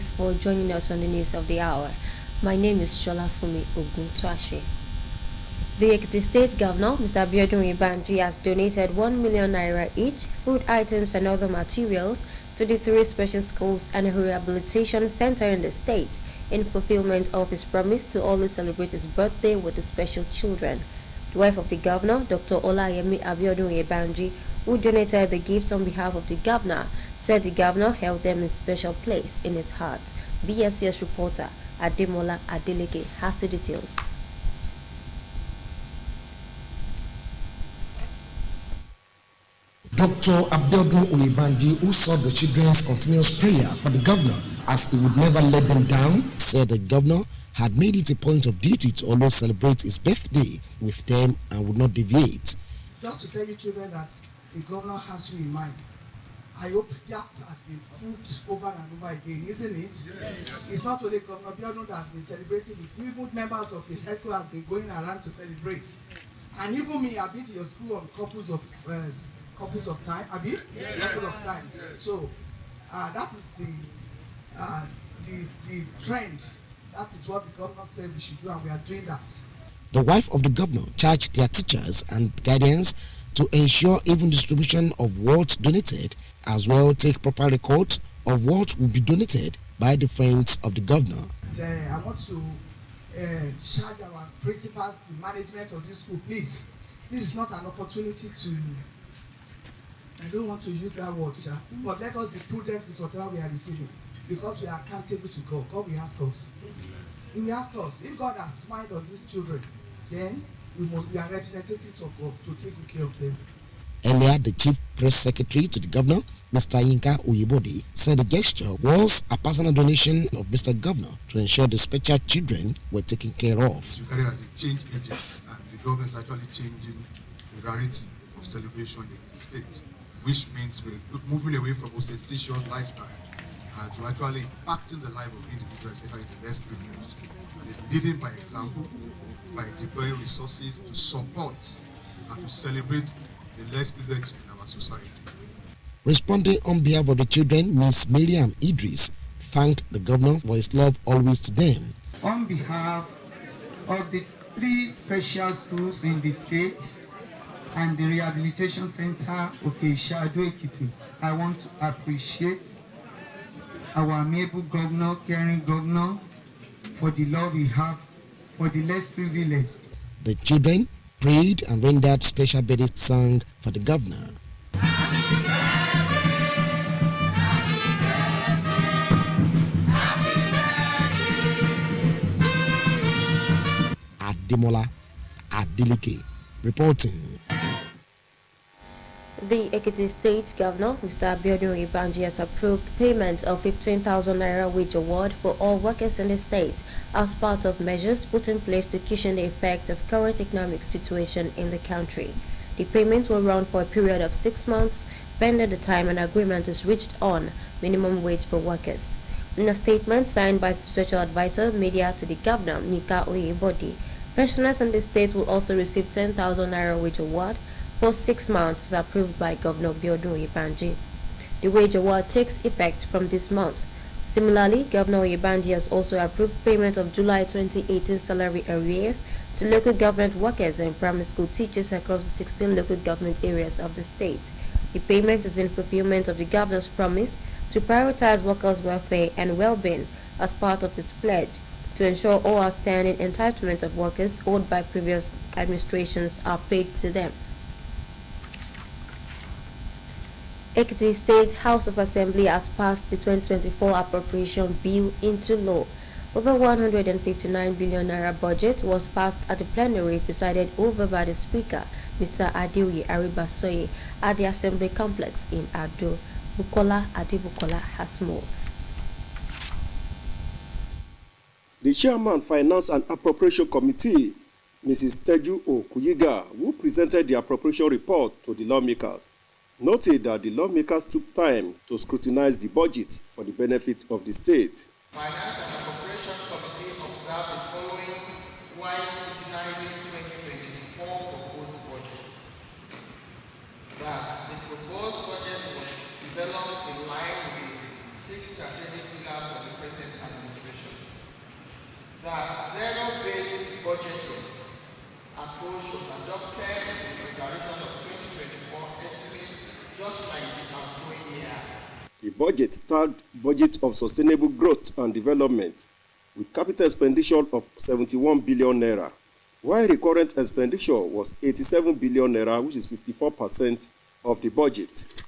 Thanks for joining us on the news of the hour. My name is Shola Fumi Oguntuashe. The Ekiti State Governor, Mr. Abiodun Ibanji, has donated 1 million naira each, food items and other materials to the 3 special schools and a rehabilitation center in the state in fulfillment of his promise to always celebrate his birthday with the special children. The wife of the governor, Dr. Olayemi Abiodun Ibanji, who donated the gifts on behalf of the governor, said the governor held them in special place in his heart. BSCS reporter Ademola Adeleke has the details. Dr. Abiodun Oyebanji, who sought the children's continuous prayer for the governor as he would never let them down, said the governor had made it a point of duty to always celebrate his birthday with them and would not deviate. Just to tell you children that the governor has you in mind. I hope that has been proved over and over again, isn't it? Yes. It's not only Governor Abiodun that has been celebrating with you, even members of the high school have been going around to celebrate. And even me, I've been to your school on couples of times, couple of times. So that is the trend. That is what the governor said we should do, and we are doing that. The wife of the governor charged their teachers and guardians to ensure even distribution of what donated, as well take proper record of what will be donated by the friends of the governor. I want to charge our principals, the management of this school, please. This is not an opportunity to, I don't want to use that word, but let us be prudent with whatever we are receiving, because we are accountable to God. God will ask us. He will ask us. If God has smiled on these children, then we are representatives of God to take good care of them. Earlier, the chief press secretary to the governor, Mr. Yinka Oyebode, said the gesture was a personal donation of Mr. Governor to ensure the special children were taken care of. You carry as a change agent, and the government is actually changing the rarity of celebration in the state, which means we're moving away from ostentatious lifestyle to actually impacting the life of individuals, especially the less privileged. And it's leading by example, by deploying resources to support and to celebrate the less privileged in our society. Responding on behalf of the children, Ms. Miriam Idris thanked the governor for his love always to them. On behalf of the 3 special schools in the state and the rehabilitation center of Shado Ekiti, I want to appreciate our amiable governor, caring governor, for the love we have for the less privileged. The children prayed and rendered special birthday song for the governor. Ademola Adeleke reporting. The Ekiti State Governor, Mr. Abiodun Ibanji, has approved payment of 15,000 naira wage award for all workers in the state as part of measures put in place to cushion the effect of current economic situation in the country. The payments will run for a period of 6 months, pending the time an agreement is reached on minimum wage for workers. In a statement signed by Special Advisor Media to the Governor, Nika Oyebode, pensioners in the state will also receive 10,000 naira wage award for 6 months, as approved by Governor Abiodun Ibanji. The wage award takes effect from this month. Similarly, Governor Ibanji has also approved payment of July 2018 salary arrears to local government workers and primary school teachers across the 16 local government areas of the state. The payment is in fulfillment of the governor's promise to prioritize workers' welfare and well-being as part of his pledge to ensure all outstanding entitlement of workers owed by previous administrations are paid to them. Ekiti State House of Assembly has passed the 2024 appropriation bill into law. Over 159 billion naira budget was passed at the plenary presided over by the Speaker, Mr. Adeoye Aribasoye, at the Assembly Complex in Ado. Bukola Adebukola has more. The Chairman Finance and Appropriation Committee, Mrs. Teju Okuyiga, who presented the appropriation report to the lawmakers, noted that the lawmakers took time to scrutinize the budget for the benefit of the state. Finance and Appropriation Committee observed the following while scrutinizing 2024 proposed budget. That the proposed budget was developed in line with the 6 strategic pillars of the present administration. That zero-based budgeting approach was adopted in preparation of 2024 estimates, just like the outgoing year. The budget tagged Budget of Sustainable Growth and Development with capital expenditure of 71 billion naira, while recurrent expenditure was 87 billion naira, which is 54% of the budget.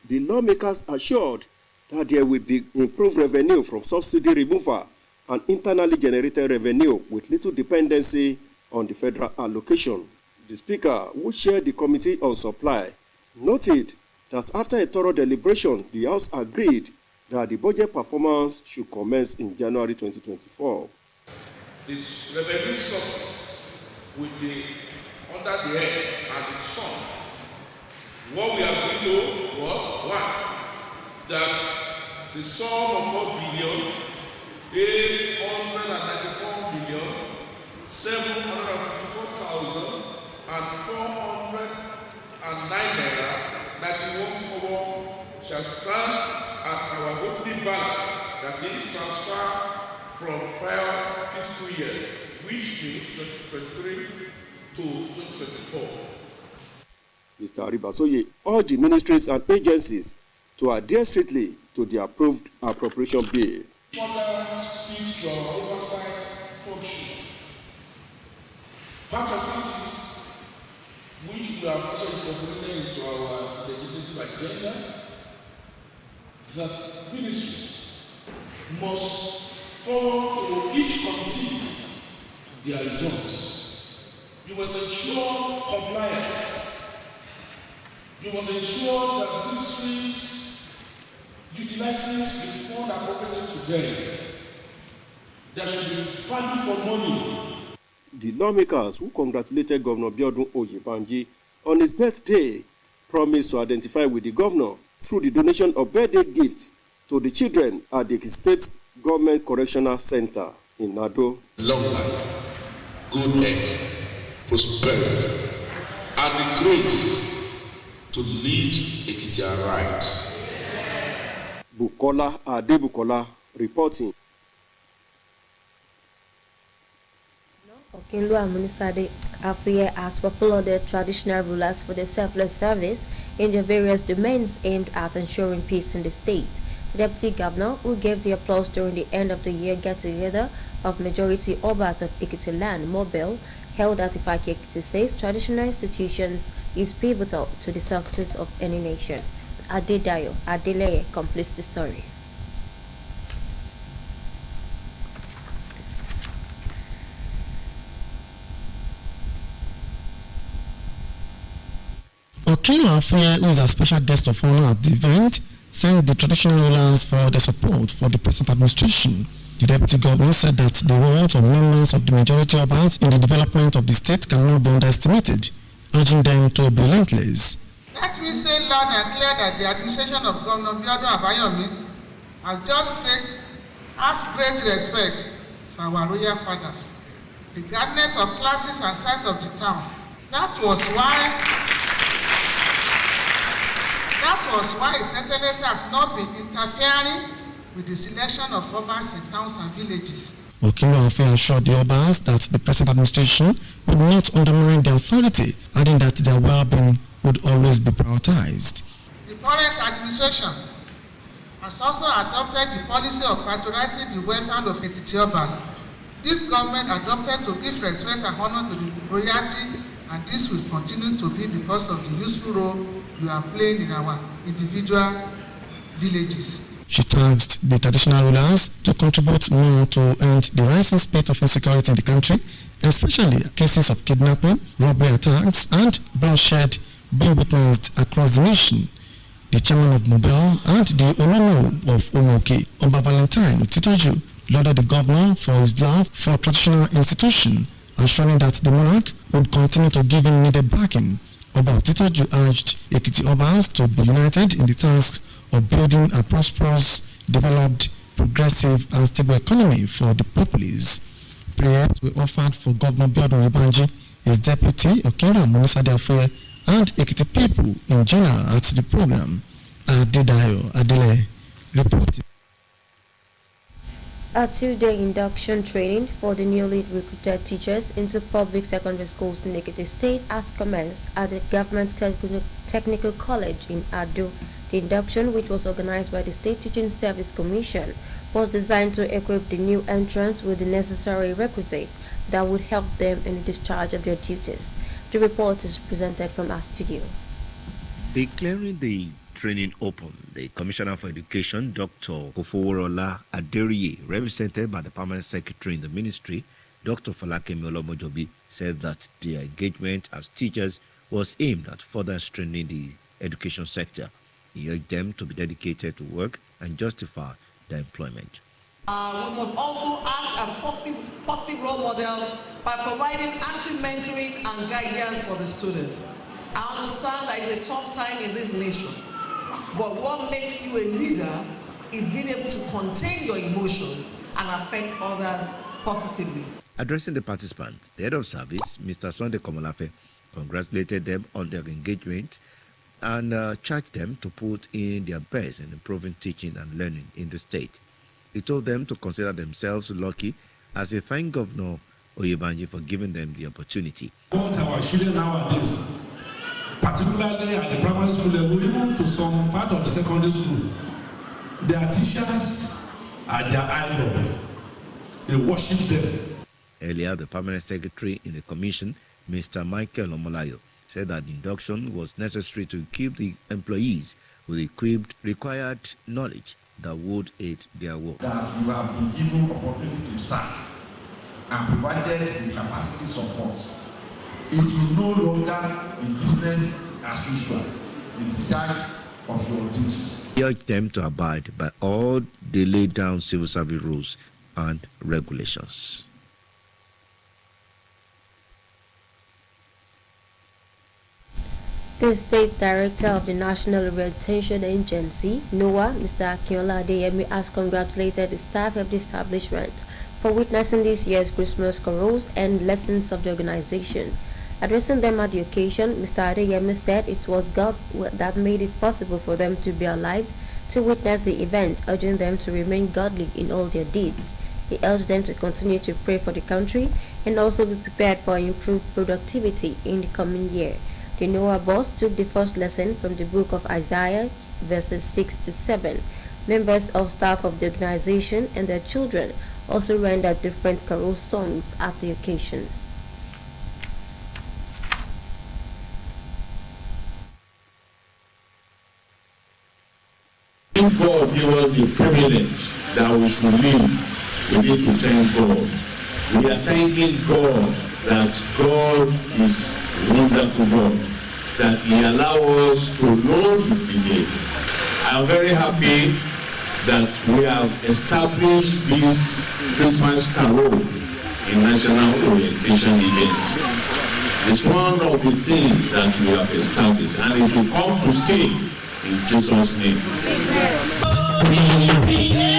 The lawmakers assured that there will be improved revenue from subsidy removal and internally generated revenue with little dependency on the federal allocation. The Speaker, who chaired the Committee on Supply, noted that after a thorough deliberation, the House agreed that the budget performance should commence in January 2024. These revenue sources will be under the earth and the sun. What we agreed to was one, that the sum of 4 billion, 894 million, 754,409 naira, 91 kobo shall stand as our opening balance, that is transfer from prior fiscal year, which means 2023 to 2024. Mr. Aribasoye urged the ministries and agencies to adhere strictly to the approved appropriation bill. Further speaks to our oversight function. Part of it is, which we have also incorporated into our legislative agenda, that ministries must forward to each committee their returns. You must ensure compliance. You must ensure that ministries utilizing the fund appropriated to them. There should be value for money. The lawmakers who congratulated Governor Biodun Oyebanji on his birthday promised to identify with the governor through the donation of birthday gifts to the children at the State Government Correctional Center in Nado. Long life, good health, prosperity, and the grace to lead Ekiti right. Bukola Adebukola reporting. Okinlu Amunisade Afuye has applauded traditional rulers for their selfless service in their various domains aimed at ensuring peace in the state. The Deputy Governor, who gave the applause during the end of the year get-together of majority Obas of Ekiti land, Mobile, held at Ifaki Ekiti, says traditional institutions is pivotal to the success of any nation. Adedayo Adeleye completes the story. Okinlu Afuye, who is a special guest of honor at the event, thanked the traditional rulers for their support for the present administration. The Deputy Governor said that the roles of members of the majority Obas in the development of the state cannot be underestimated, urging them to be relentless. Let me say loud and clear that the administration of Governor Biodun Abayomi has great respect for our royal fathers, regardless of classes and size of the town. That was why His Excellency has not been interfering with the selection of Obas in towns and villages. Okinlu Afuye assured the Obas that the present administration would not undermine their authority, adding that their well-being would always be prioritized. The current administration has also adopted the policy of prioritizing the welfare of Ekiti Obas. This government adopted to give respect and honor to the royalty, and this will continue to be because of the useful role we are playing in our individual villages. She tasked the traditional rulers to contribute more to end the rising spate of insecurity in the country, especially cases of kidnapping, robbery attacks, and bloodshed being witnessed across the nation. The chairman of Mobile and the Olomo of Omoke, Oba Valentine Utitoju, lauded the governor for his love for traditional institutions, assuring that the monarch would continue to give him needed backing. Oba Utitoju urged Ekiti Obas to be united in the task of building a prosperous, developed, progressive, and stable economy for the populace. Prayers were offered for Governor Biodun Oyebanji, his deputy Okinlu Afuye, and Ekiti people in general at the program. Adedayo Adele reported. A two-day induction training for the newly recruited teachers into public secondary schools in Ekiti State has commenced at the Government Technical College in Ado. The induction, which was organized by the State Teaching Service Commission, was designed to equip the new entrants with the necessary requisites that would help them in the discharge of their duties. The report is presented from our studio. Declaring the training open, the Commissioner for Education, Dr. Kofoworola Aderiye, represented by the Permanent Secretary in the Ministry, Dr. Falakemi Olomojobi, said that their engagement as teachers was aimed at further strengthening the education sector. He urged them to be dedicated to work and justify their employment. We must also act as positive role model by providing active mentoring and guidance for the student. I understand that it's a tough time in this nation, but what makes you a leader is being able to contain your emotions and affect others positively. Addressing the participants, the head of service, Mr. Sunday Komolafe, congratulated them on their engagement and charged them to put in their best in improving teaching and learning in the state. He told them to consider themselves lucky as they thank Governor Oyebanji for giving them the opportunity. What our children nowadays, particularly at the primary school level, even to some part of the secondary school, their teachers are their idol. They worship them. Earlier, the Permanent Secretary in the Commission, Mr. Michael Omolayo, said that the induction was necessary to equip the employees with the required knowledge that would aid their work. That you have been given opportunity to serve and provided the capacity support. It will no longer be business as usual, the discharge of your duties. He urged them to abide by all the laid down civil service rules and regulations. The State Director of the National Rehabilitation Agency, NOAA, Mr. Akinola Adeyemi, has congratulated the staff of the establishment for witnessing this year's Christmas carols and lessons of the organization. Addressing them at the occasion, Mr. Adeyemi said it was God that made it possible for them to be alive to witness the event, urging them to remain godly in all their deeds. He urged them to continue to pray for the country and also be prepared for improved productivity in the coming year. The NOAA boss took the first lesson from the book of Isaiah, verses 6 to 7. Members of staff of the organization and their children also rendered different carol songs at the occasion. If God gave us the privilege that we should live, we need to thank God. We are thanking God that God is wonderful God, that He allows us to know today. I'm very happy that we have established this Christmas carol in National Orientation Agency. It's one of the things that we have established, and it will come to stay in Jesus' name. Amen.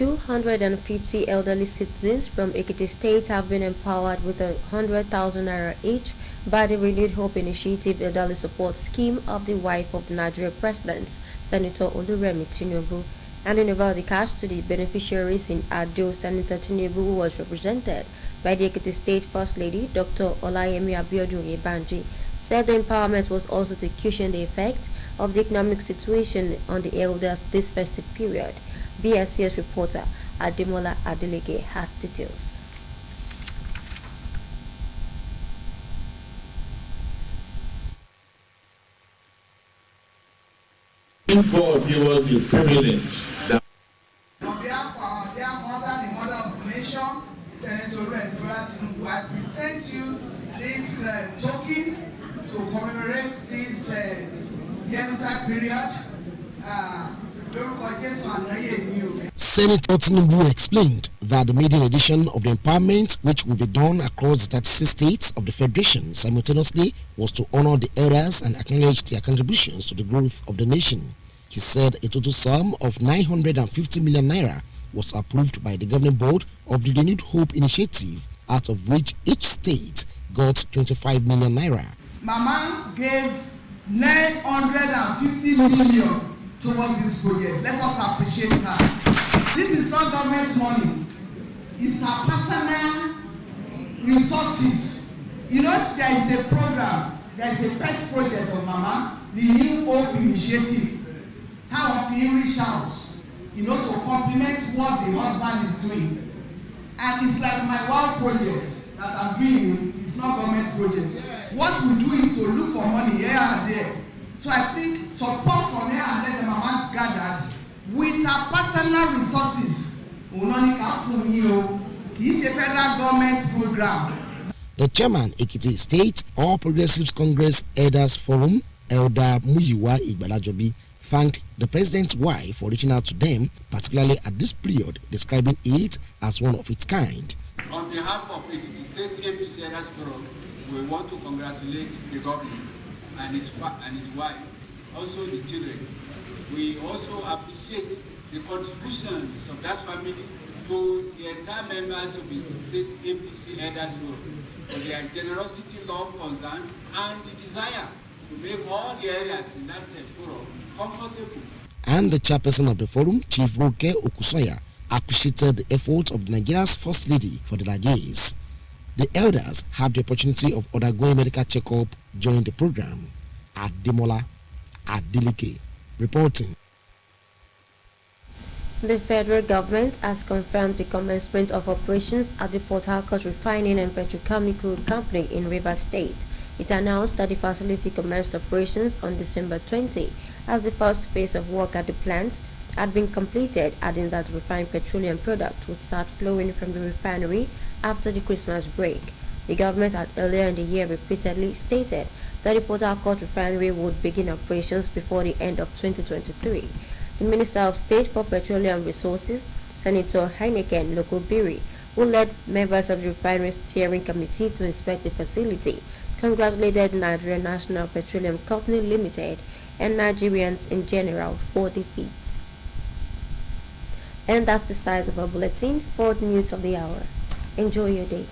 250 elderly citizens from Ekiti State have been empowered with 100,000 naira each by the Renewed Hope Initiative Elderly Support Scheme of the wife of the Nigerian President, Senator Oluremi Tinubu. Handing over the cash to the beneficiaries in Ado, Senator Tinubu was represented by the Ekiti State First Lady, Dr. Olayemi Abiodun Yebanji, said the empowerment was also to cushion the effect of the economic situation on the elders this festive period. BSCS reporter Ademola Adeleke has details. If God gave us the privilege that on behalf of our dear mother, the mother of the nation, Senator Tinubu, I present you this token to commemorate this genocide period. Senator Tinubu explained that the maiden edition of the empowerment, which will be done across the 36 states of the Federation simultaneously, was to honor the elders and acknowledge their contributions to the growth of the nation. He said a total sum of 950 million naira was approved by the governing board of the Renewed Hope Initiative, out of which each state got 25 million naira. Mama gave 950 million towards this project. Let us appreciate her. This is not government money. It's her personal resources. You know, there is a program, there is a pet project of Mama, the New Hope Initiative. How often reach out, you know, to complement what the husband is doing. And it's like my wild project that I'm doing. It's not government project. What we do is to look for money here and there. So I think support from here and there the Mama gathered with her personal resources. It's a federal government program. The chairman, Ekiti State All Progressives Congress Elders Forum, Elder Muyiwa Igbalajobi, thanked the president's wife for reaching out to them, particularly at this period, describing it as one of its kind. On behalf of Ekiti State APC Elders Forum, we want to congratulate the governor and his wife, also the children. We also appreciate the contributions of that family to the entire members of the State APC Elders Forum for their generosity, love, concern, and the desire to make all the areas in that forum comfortable. And the chairperson of the forum, Chief Roke Okusoya, appreciated the efforts of the Nigeria's First Lady for the Nigerians. The elders have the opportunity of undergoing medical checkup during the program. Ademola Adeleke reporting. The federal government has confirmed the commencement of operations at the Port Harcourt Refining and Petrochemical Company in Rivers State. It announced that the facility commenced operations on December 20, as the first phase of work at the plant had been completed, adding that refined petroleum products would start flowing from the refinery after the Christmas break. The government had earlier in the year repeatedly stated that the Port Harcourt Refinery would begin operations before the end of 2023. The Minister of State for Petroleum Resources, Senator Heineken Lokobiri, who led members of the refinery steering committee to inspect the facility, congratulated Nigeria National Petroleum Company Limited and Nigerians in general for the feat. And that's the size of our bulletin for the news of the hour. Enjoy your day.